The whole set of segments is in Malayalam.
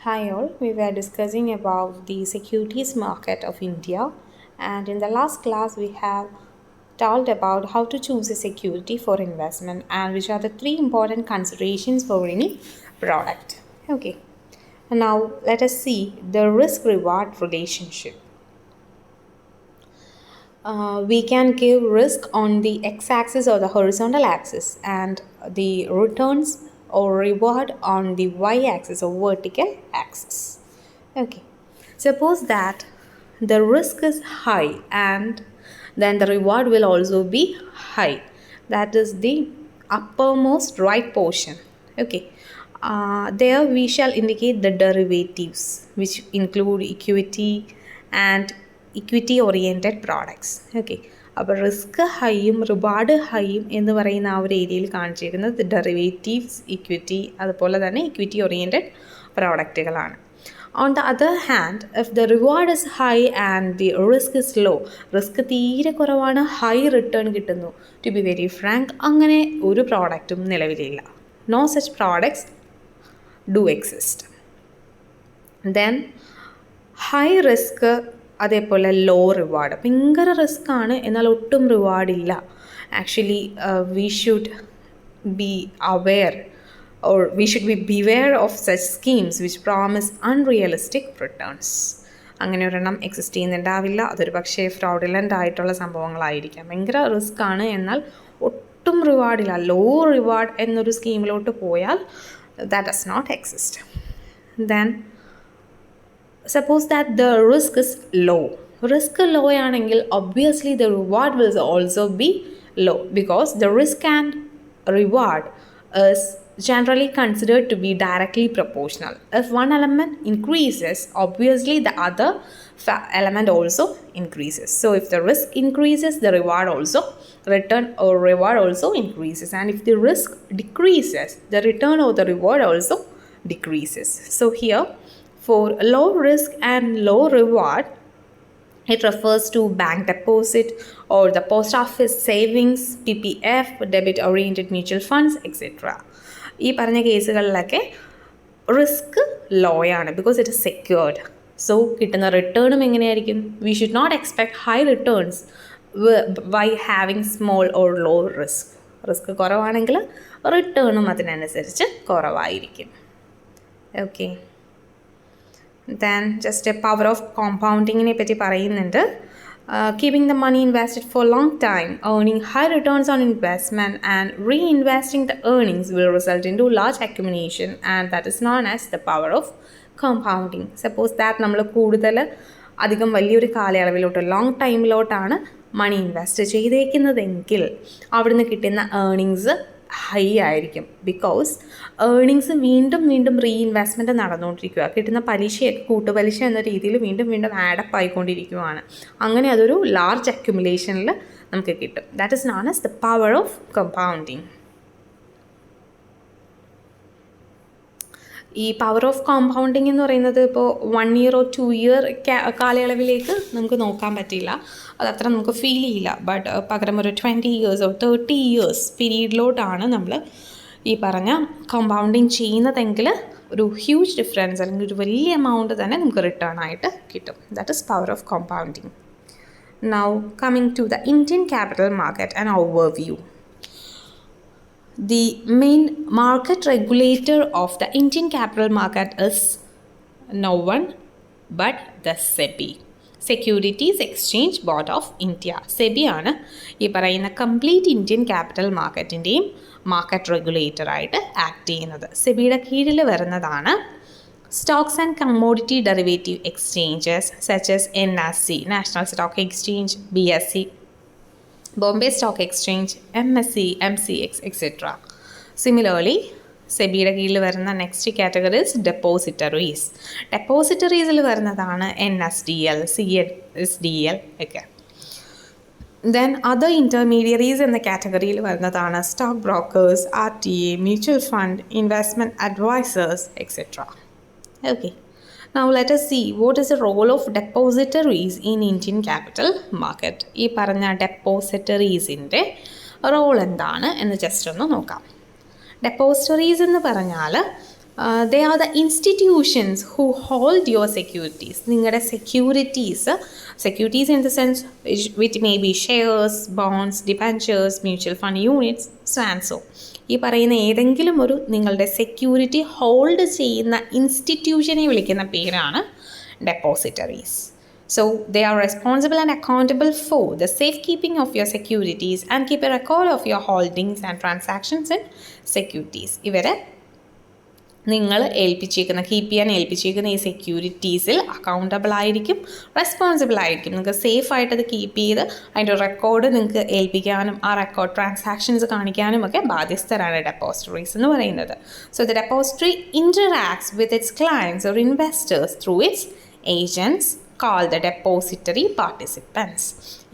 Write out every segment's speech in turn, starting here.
Hi all, we were discussing about the securities market of India, and in the last class we have talked about how to choose a security for investment and which are the three important considerations for any product. Okay, and now let us see the risk reward relationship. We can give risk on the x-axis or the horizontal axis and the returns or reward on the y-axis or vertical axis. Okay, suppose that the risk is high and then the reward will also be high. That is the uppermost right portion. Okay, there we shall indicate the derivatives which include equity and equity oriented products. Okay, അപ്പോൾ റിസ്ക് ഹൈയും റിവാർഡ് ഹൈയും എന്ന് പറയുന്ന ആ ഒരു ഏരിയയിൽ കാണിച്ചിരിക്കുന്നത് ഡെറിവേറ്റീവ്സ് ഇക്വിറ്റി അതുപോലെ തന്നെ ഇക്വിറ്റി ഓറിയൻറ്റഡ് പ്രോഡക്റ്റുകളാണ്. On the other hand, if the reward is high and the risk is low, risk തീരെ കുറവാണ്, ഹൈ റിട്ടേൺ കിട്ടുന്നു, ടു ബി വെരി ഫ്രാങ്ക് അങ്ങനെ ഒരു പ്രോഡക്റ്റും നിലവിലില്ല. No such products do exist. Then high risk അതേപോലെ ലോ റിവാർഡ്, ഭയങ്കര റിസ്ക് ആണ് എന്നാൽ ഒട്ടും റിവാർഡില്ല. Actually we should be aware or we should be beware of such schemes which promise unrealistic returns. അങ്ങനെ ഒരെണ്ണം എക്സിസ്റ്റ് ചെയ്യുന്നുണ്ടാവില്ല, അതൊരു പക്ഷേ ഫ്രോഡുലൻ്റ് ആയിട്ടുള്ള സംഭവങ്ങളായിരിക്കാം. ഭയങ്കര റിസ്ക് ആണ് എന്നാൽ ഒട്ടും റിവാർഡില്ല, ലോ റിവാർഡ് എന്നൊരു സ്കീമിലോട്ട് പോയാൽ that does not exist. Then suppose that the risk is low. Risk low ആണെങ്കിൽ obviously the reward will also be low because the risk and reward is generally considered to be directly proportional. If one element increases, obviously the other element also increases. So if the risk increases, the reward also return or reward also increases, and if the risk decreases, the return or the reward also decreases. So here for low risk and low reward, it refers to bank deposit or the post office savings, PPF, debit oriented mutual funds, etc. ഈ പറഞ്ഞ കേസുകളിലൊക്കെ റിസ്ക് ലോ ആണ് because it is secured. So കിട്ടുന്ന റിട്ടേണും എങ്ങനെയായിരിക്കും? We should not expect high returns by having small or low risk. Risk കുറവാണെങ്കിൽ റിട്ടേണും അതിനനുസരിച്ച് കുറവായിരിക്കും. Okay, then just a power of കോമ്പൗണ്ടിങ്ങിനെ പറ്റി പറയുന്നുണ്ട്. Keeping the money invested for a long time, earning high returns on investment and reinvesting the earnings will result into large accumulation, and that is known as the power of compounding. Suppose that നമ്മൾ കൂടുതൽ അധികം വലിയൊരു കാലയളവിലോട്ട് ലോങ് ടൈമിലോട്ടാണ് മണി ഇൻവെസ്റ്റ് ചെയ്തേക്കുന്നതെങ്കിൽ അവിടുന്ന് കിട്ടുന്ന ഏർണിങ്സ് ഹൈ ആയിരിക്കും. ബിക്കോസ് ഏർണിങ്സ് വീണ്ടും വീണ്ടും റീഇൻവെസ്റ്റ്മെൻറ്റ് നടന്നുകൊണ്ടിരിക്കുക, കിട്ടുന്ന പലിശയൊക്കെ കൂട്ടുപലിശ എന്ന രീതിയിൽ വീണ്ടും വീണ്ടും ആഡപ്പ് ആയിക്കൊണ്ടിരിക്കുകയാണ്. അങ്ങനെ അതൊരു ലാർജ് അക്യുമുലേഷനിൽ നമുക്ക് കിട്ടും. That is known as the power of compounding. ഈ പവർ ഓഫ് കോമ്പൗണ്ടിങ് എന്ന് പറയുന്നത് ഇപ്പോൾ 1 year or 2 year കാലയളവിലേക്ക് നമുക്ക് നോക്കാൻ പറ്റില്ല, അതത്ര നമുക്ക് ഫീൽ ചെയ്യില്ല. ബട്ട് പകരം ഒരു 20 years or 30 years പീരീഡിലോട്ടാണ് നമ്മൾ ഈ പറഞ്ഞ കോമ്പൗണ്ടിങ് ചെയ്യുന്നതെങ്കിൽ ഒരു ഹ്യൂജ് ഡിഫറൻസ് അല്ലെങ്കിൽ ഒരു വലിയ എമൗണ്ട് തന്നെ നമുക്ക് റിട്ടേൺ ആയിട്ട് കിട്ടും. That is power of compounding. Now coming to the Indian capital market and overview. The main market regulator of the Indian capital market is no one but the SEBI, Securities Exchange Board of India. SEBI ആണ് ഈ പറയുന്ന കംപ്ലീറ്റ് ഇന്ത്യൻ ക്യാപിറ്റൽ മാർക്കറ്റിൻ്റെയും മാർക്കറ്റ് റെഗുലേറ്റർ ആയിട്ട് ആക്ട് ചെയ്യുന്നത്. സെബിയുടെ കീഴിൽ വരുന്നതാണ് stocks and commodity derivative exchanges such as NSE, national stock exchange, BSE, Bombay Stock Exchange, MSE, MCX, etc. Similarly, സെബിയുടെ കീഴിൽ വരുന്ന നെക്സ്റ്റ് കാറ്റഗറീസ് ഡെപ്പോസിറ്ററീസ്. ഡെപ്പോസിറ്ററീസിൽ വരുന്നതാണ് Nsdl, Nsdl ഒക്കെ. ദെൻ അതർ ഇൻ്റർമീഡിയറീസ് എന്ന കാറ്റഗറിയിൽ വരുന്നതാണ് stock brokers, RTA, mutual fund, investment advisers, etc. Okay. Now let us see what is the role of depositories in Indian capital market. ഈ പറഞ്ഞ ഡെപ്പോസിറ്ററീസിൻ്റെ റോൾ എന്താണ് എന്ന് ജസ്റ്റ് ഒന്ന് നോക്കാം. ഡെപ്പോസിറ്ററീസ് എന്ന് പറഞ്ഞാൽ They are the institutions who hold your securities. നിങ്ങളുടെ securities in the sense which may be shares, bonds, debentures, mutual fund units, so and so. ഈ പറയുന്ന ഏതെങ്കിലും ഒരു നിങ്ങളുടെ സെക്യൂരിറ്റി ഹോൾഡ് ചെയ്യുന്ന ഇൻസ്റ്റിറ്റ്യൂഷനെ വിളിക്കുന്ന പേരാണ് depositories. So they are responsible and accountable for the safekeeping of your securities and keep a record of your holdings and transactions in securities. ഇവരെ നിങ്ങൾ കീപ്പ് ചെയ്യാൻ ഏൽപ്പിച്ചിരിക്കുന്ന ഈ സെക്യൂരിറ്റീസിൽ അക്കൗണ്ടബിൾ ആയിരിക്കും, റെസ്പോൺസിബിൾ ആയിരിക്കും. നിങ്ങൾക്ക് സേഫായിട്ട് അത് കീപ്പ് ചെയ്ത് അതിൻ്റെ റെക്കോർഡ് നിങ്ങൾക്ക് ഏൽപ്പിക്കാനും ആ റെക്കോർഡ് ട്രാൻസാക്ഷൻസ് കാണിക്കാനും ഒക്കെ ബാധ്യസ്ഥരാണ് ഡെപ്പോസിറ്ററീസ് എന്ന് പറയുന്നത്. So the depository interacts with its clients or investors through its agents called the depository participants.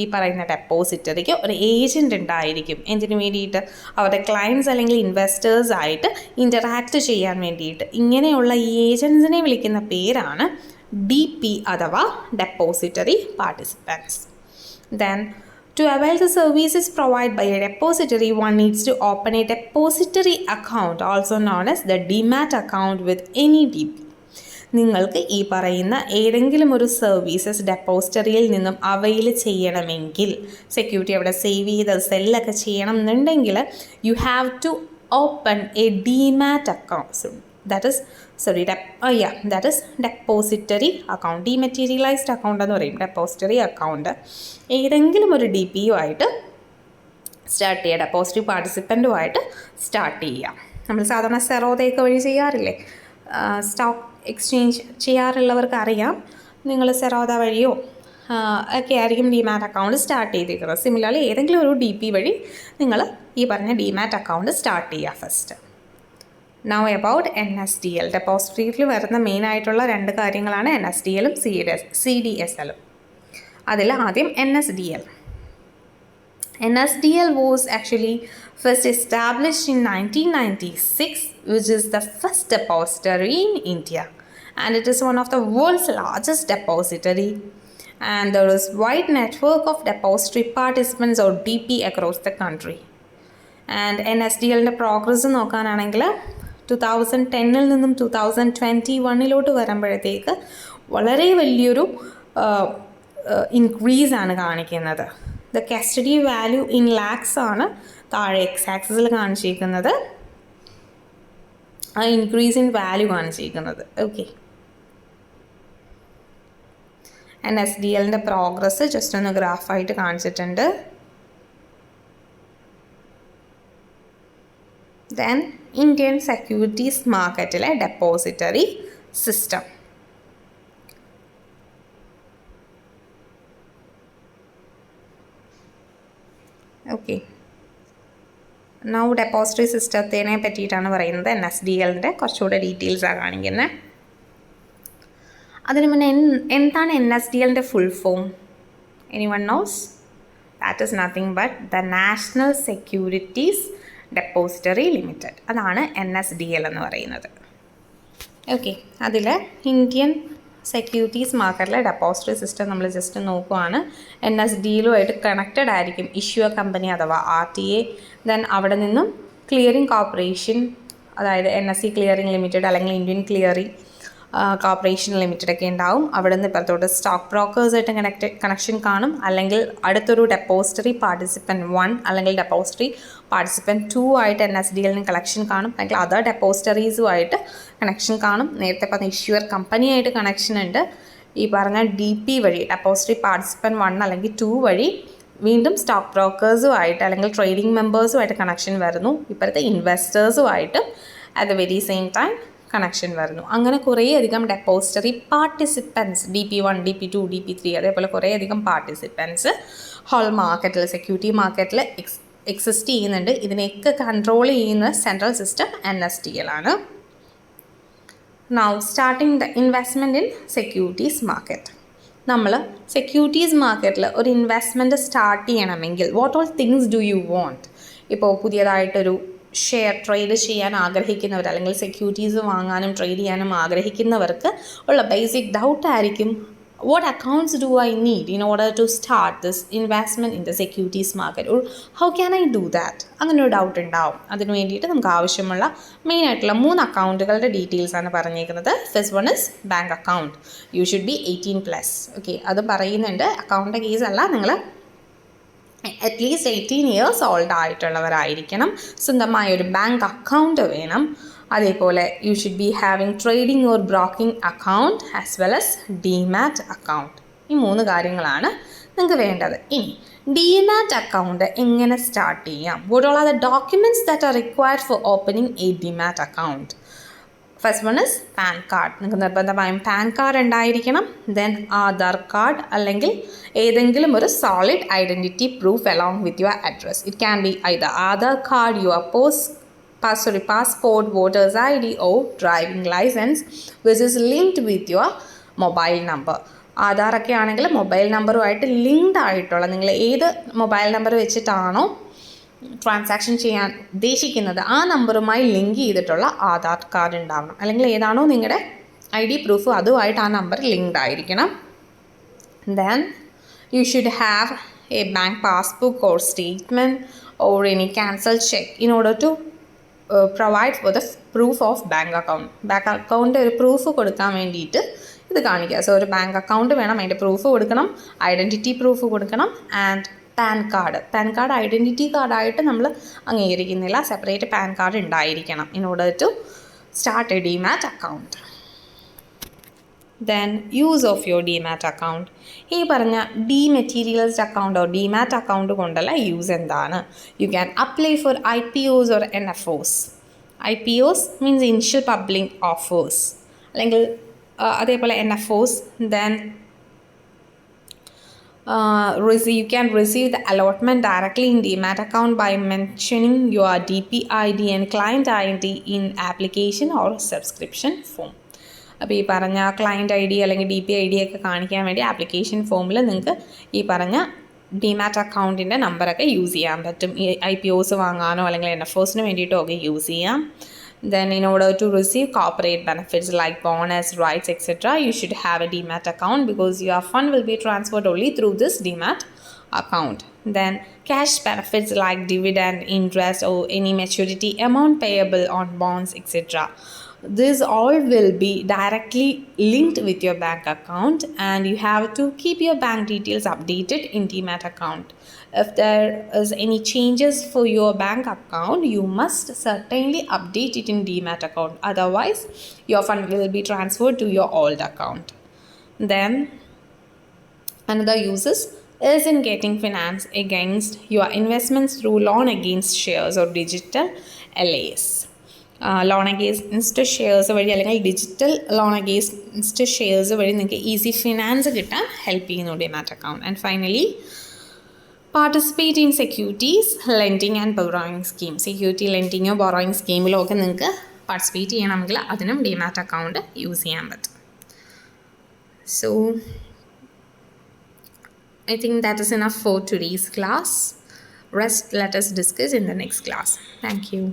ഈ പറയുന്ന ഡെപ്പോസിറ്ററിക്ക് ഒരു ഏജൻറ്റ് ഉണ്ടായിരിക്കും. എന്തിനു വേണ്ടിയിട്ട്? അവരുടെ ക്ലയൻസ് അല്ലെങ്കിൽ ഇൻവെസ്റ്റേഴ്സ് ആയിട്ട് ഇൻറ്ററാക്ട് ചെയ്യാൻ വേണ്ടിയിട്ട്. ഇങ്ങനെയുള്ള ഈ ഏജൻസിനെ വിളിക്കുന്ന പേരാണ് DP അഥവാ depository participants. Then to avail the services provided by a depository, one needs to open a depository account, also known as the demat account, with any DP. നിങ്ങൾക്ക് ഈ പറയുന്ന ഏതെങ്കിലും ഒരു സർവീസസ് ഡെപ്പോസിറ്ററിയിൽ നിന്നും അവൈൽ ചെയ്യണമെങ്കിൽ, സെക്യൂരിറ്റി അവിടെ സേവ് ചെയ്ത് സെല്ലൊക്കെ ചെയ്യണം എന്നുണ്ടെങ്കിൽ, you have to open a demat account. That is depository account. Dematerialised account എന്ന് പറയും ഡെപ്പോസിറ്ററി അക്കൗണ്ട്. ഏതെങ്കിലും ഒരു ഡി പി യു ആയിട്ട് സ്റ്റാർട്ട് ചെയ്യുക, ഡെപ്പോസിറ്ററി പാർട്ടിസിപ്പൻറ്റുമായിട്ട് സ്റ്റാർട്ട് ചെയ്യുക. നമ്മൾ സാധാരണ സെറോദയൊക്കെ വഴി ചെയ്യാറില്ലേ, സ്റ്റോക്ക് എക്സ്ചേഞ്ച് ചെയ്യാറുള്ളവർക്ക് അറിയാം. നിങ്ങൾ സെറോദ വഴിയോ ഒക്കെ ആയിരിക്കും ഡിമാറ്റ് അക്കൗണ്ട് സ്റ്റാർട്ട് ചെയ്തിരിക്കുന്നത്. സിമിലർലി ഏതെങ്കിലും ഒരു ഡി പി വഴി നിങ്ങൾ ഈ പറഞ്ഞ ഡിമാറ്റ് അക്കൗണ്ട് സ്റ്റാർട്ട് ചെയ്യുക ഫസ്റ്റ്. Now about NSDL. ഡെപ്പോസിറ്ററിയിൽ വരുന്ന മെയിനായിട്ടുള്ള രണ്ട് കാര്യങ്ങളാണ് NSDLും CDSLും. അതിൽ ആദ്യം NSDL. NSDL was actually first established in 1996, which is the first depository in India, and it is one of the world's largest depository, and there is wide network of depository participants or DP across the country. And NSDLന്റെ പ്രോഗ്രസ് നോക്കാനാണെങ്കിൽ 2010 നിന്നും 2021 വരുമ്പോഴത്തേക്ക് വളരെ വലിയൊരു ഇൻക്രീസ് ആണ് കാണിക്കുന്നത്. The custody value in lakhs ആണ് താഴെ എക്സ് ആക്സിസിൽ കാണിച്ചിരിക്കുന്നത്, ആ ഇൻക്രീസ് ഇൻ വാല്യൂ കാണിച്ചിരിക്കുന്നത്. ഓക്കെ, NSDLന്റെ പ്രോഗ്രസ് ജസ്റ്റ് ഒന്ന് ഗ്രാഫായിട്ട് കാണിച്ചിട്ടുണ്ട്. ദെൻ ഇന്ത്യൻ സെക്യൂരിറ്റീസ് മാർക്കറ്റിലെ depository system. Okay, now depository സിസ്റ്റത്തിനെ പറ്റിയിട്ടാണ് പറയുന്നത്. NSDLൻ്റെ കുറച്ചുകൂടെ ഡീറ്റെയിൽസാണ് കാണിക്കുന്നത്. അതിന് മുന്നേ എന്താണ് NSDLൻ്റെ full form? Anyone knows? That is nothing but the national securities depository limited. അതാണ് NSDL എന്ന് പറയുന്നത്. ഓക്കെ, അതിൽ ഇന്ത്യൻ സെക്യൂരിറ്റീസ് മാർക്കറ്റിലെ ഡെപ്പോസിറ്ററി സിസ്റ്റം നമ്മൾ ജസ്റ്റ് നോക്കുകയാണ്. NSDLുമായിട്ട് കണക്റ്റഡ് ആയിരിക്കും ഇഷ്യൂർ കമ്പനി അഥവാ RTA. ദെൻ അവിടെ നിന്നും ക്ലിയറിംഗ് കോർപ്പറേഷൻ, അതായത് NSE ക്ലിയറിംഗ് ലിമിറ്റഡ് അല്ലെങ്കിൽ ഇന്ത്യൻ ക്ലിയറിംഗ് കോർപ്പറേഷൻ ലിമിറ്റഡ് ഒക്കെ ഉണ്ടാവും. അവിടെ നിന്ന് ഇപ്പുറത്തോട്ട് സ്റ്റോക്ക് ബ്രോക്കേഴ്സായിട്ട് കണക്ഷൻ കാണും, അല്ലെങ്കിൽ അടുത്തൊരു ഡെപ്പോസിറ്ററി പാർട്ടിസിപ്പൻറ്റ് 1 അല്ലെങ്കിൽ ഡെപ്പോസിറ്ററി പാർട്ടിസിപ്പൻറ്റ് 2 ആയിട്ട് NSDLന് കളക്ഷൻ കാണും, അല്ലെങ്കിൽ അതർ ഡെപ്പോസിറ്ററീസുമായിട്ട് കണക്ഷൻ കാണും. നേരത്തെ പറഞ്ഞ ഇഷ്യൂർ കമ്പനിയായിട്ട് കണക്ഷൻ ഉണ്ട്. ഈ പറഞ്ഞ DP വഴി ഡെപ്പോസിറ്ററി പാർട്ടിസിപ്പൻറ്റ് 1 അല്ലെങ്കിൽ 2 വഴി വീണ്ടും സ്റ്റോക്ക് ബ്രോക്കേഴ്സുമായിട്ട് അല്ലെങ്കിൽ ട്രേഡിംഗ് മെമ്പേഴ്സുമായിട്ട് കണക്ഷൻ വരുന്നു. ഇപ്പോഴത്തെ ഇൻവെസ്റ്റേഴ്സുമായിട്ട് at the very same time connection വരുന്നു. അങ്ങനെ കുറേയധികം depository participants DP1, DP2, DP3 അതേപോലെ കുറേയധികം പാർട്ടിസിപ്പൻസ് ഹോൾ മാർക്കറ്റിൽ, സെക്യൂരിറ്റി മാർക്കറ്റിൽ എക്സിസ്റ്റ് ചെയ്യുന്നുണ്ട്. ഇതിനെയൊക്കെ കൺട്രോൾ ചെയ്യുന്ന സെൻട്രൽ സിസ്റ്റം NSDL ആണ്. Now starting the investment in securities market. നമ്മൾ സെക്യൂരിറ്റീസ് മാർക്കറ്റിൽ ഒരു ഇൻവെസ്റ്റ്മെൻറ്റ് സ്റ്റാർട്ട് ചെയ്യണമെങ്കിൽ what all things do you want? ഇപ്പോൾ പുതിയതായിട്ടൊരു ഷെയർ ട്രേഡ് ചെയ്യാൻ ആഗ്രഹിക്കുന്നവർ അല്ലെങ്കിൽ സെക്യൂരിറ്റീസ് വാങ്ങാനും ട്രേഡ് ചെയ്യാനും ആഗ്രഹിക്കുന്നവർക്ക് ഉള്ള basic ഡൗട്ടായിരിക്കും what accounts do I need in order to start this investment in the securities market, or how can I do that? അങ്ങനെ ഒരു ഡൗട്ട് ഉണ്ടാവും. അതിന് വേണ്ടിയിട്ട് നമുക്ക് ആവശ്യമുള്ള മെയിൻ ആയിട്ടുള്ള 3 അക്കൗണ്ടുകളുടെ ഡീറ്റെയിൽസ് ആണ് പറഞ്ഞേക്കുന്നത്. First one is bank account. You should be 18+. Okay, അത് പറയുന്നുണ്ട്. അക്കൗണ്ടിൻ്റെ കേസ് അല്ല, നിങ്ങൾ അറ്റ്ലീസ്റ്റ് 18 ഇയേഴ്സ് ഓൾഡ് ആയിട്ടുള്ളവരായിരിക്കണം. സ്വന്തമായ ഒരു ബാങ്ക് അക്കൗണ്ട് വേണം. അതേപോലെ you should be having trading or broking account as well as demat account. ഈ 3 കാര്യങ്ങളാണ് നിങ്ങൾക്ക് വേണ്ടത്. ഇനി ഡിമാറ്റ് അക്കൗണ്ട് എങ്ങനെ സ്റ്റാർട്ട് ചെയ്യാം? What all are the documents that are required for opening A demat account? First one is pan card. നിങ്ങൾക്ക് നിർബന്ധമായും പാൻ കാർഡ് ഉണ്ടായിരിക്കണം. ദെൻ ആധാർ കാർഡ് അല്ലെങ്കിൽ ഏതെങ്കിലും ഒരു solid identity proof along with your address. It can be either Aadhaar card, your passport, voters ID or driving license which is linked with your mobile number. ആധാറൊക്കെ ആണെങ്കിൽ മൊബൈൽ നമ്പറുമായിട്ട് ലിങ്ക്ഡ് ആയിട്ടുള്ള, നിങ്ങൾ ഏത് മൊബൈൽ നമ്പർ വെച്ചിട്ടാണോ ട്രാൻസാക്ഷൻ ചെയ്യാൻ ഉദ്ദേശിക്കുന്നത് ആ നമ്പറുമായി ലിങ്ക് ചെയ്തിട്ടുള്ള ആധാർ കാർഡ് ഉണ്ടാവണം. അല്ലെങ്കിൽ ഏതാണോ നിങ്ങളുടെ ID പ്രൂഫ് അതുമായിട്ട് ആ നമ്പർ ലിങ്ക്ഡ് ആയിരിക്കണം. Then you should have a bank passbook or statement or any cancel cheque in order to provide for the proof of bank account. Bank account ഒരു പ്രൂഫ് കൊടുക്കാൻ വേണ്ടിയിട്ട് ഇത് കാണിക്കുക. സോ ഒരു ബാങ്ക് അക്കൗണ്ട് വേണം, അതിൻ്റെ പ്രൂഫ് കൊടുക്കണം, ഐഡൻറ്റിറ്റി പ്രൂഫ് കൊടുക്കണം, ആൻഡ് പാൻ കാർഡ് ഐഡൻറ്റിറ്റി കാർഡായിട്ട് നമ്മൾ അംഗീകരിക്കുന്നില്ല. സെപ്പറേറ്റ് പാൻ കാർഡ് ഉണ്ടായിരിക്കണം in order to start a demat account. Then use of your demat account. ഈ പറഞ്ഞ dematerialised account or demat account കൊണ്ടുള്ള യൂസ് എന്താണ്? You can apply for IPOs or NFOs. IPOs means initial public offers, അല്ലെങ്കിൽ അതേപോലെ NFOs. Then you can receive the allotment directly in DMAT account by mentioning your DPID and client ID in application or subscription form. അപ്പോൾ ഈ പറഞ്ഞ ക്ലയൻറ്റ് ID അല്ലെങ്കിൽ DPID ഒക്കെ കാണിക്കാൻ വേണ്ടി ആപ്ലിക്കേഷൻ ഫോമിൽ നിങ്ങൾക്ക് ഈ പറഞ്ഞ ഡിമാറ്റ് അക്കൗണ്ടിൻ്റെ നമ്പറൊക്കെ യൂസ് ചെയ്യാൻ പറ്റും. ഈ IPOs വാങ്ങാനോ അല്ലെങ്കിൽ NFOsന് വേണ്ടിയിട്ടോ ഒക്കെ യൂസ് ചെയ്യാം. Then in order to receive corporate benefits like bonus, rights, etc., you should have a DMAT account because your fund will be transferred only through this DMAT account. Then cash benefits like dividend, interest or any maturity amount payable on bonds, etc. This all will be directly linked with your bank account, and you have to keep your bank details updated in DMAT account. If there is any changes for your bank account, you must certainly update it in DMAT account. Otherwise, your fund will be transferred to your old account. Then another uses is in getting finance against your investments through loan against shares or digital LAs. Loan against shares വഴി അല്ലെങ്കിൽ ഡിജിറ്റൽ ലോൺ അഗെയിൻസ്റ്റ് ഷെയർസ് വഴി നിങ്ങൾക്ക് ഈസി ഫിനാൻസ് കിട്ടാൻ ഹെൽപ്പ് ചെയ്യുന്നു demat account. And finally participate in securities lending and borrowing scheme. Security ലെൻഡിങ്ങോ ബോറോയിങ് സ്കീമിലോ ഒക്കെ നിങ്ങൾക്ക് പാർട്ടിസിപ്പേറ്റ് ചെയ്യണമെങ്കിൽ അതിനും ഡിമാറ്റ് അക്കൗണ്ട് യൂസ് ചെയ്യാൻ പറ്റും. So I think that is enough for today's class. Rest let us discuss in the next class. Thank you.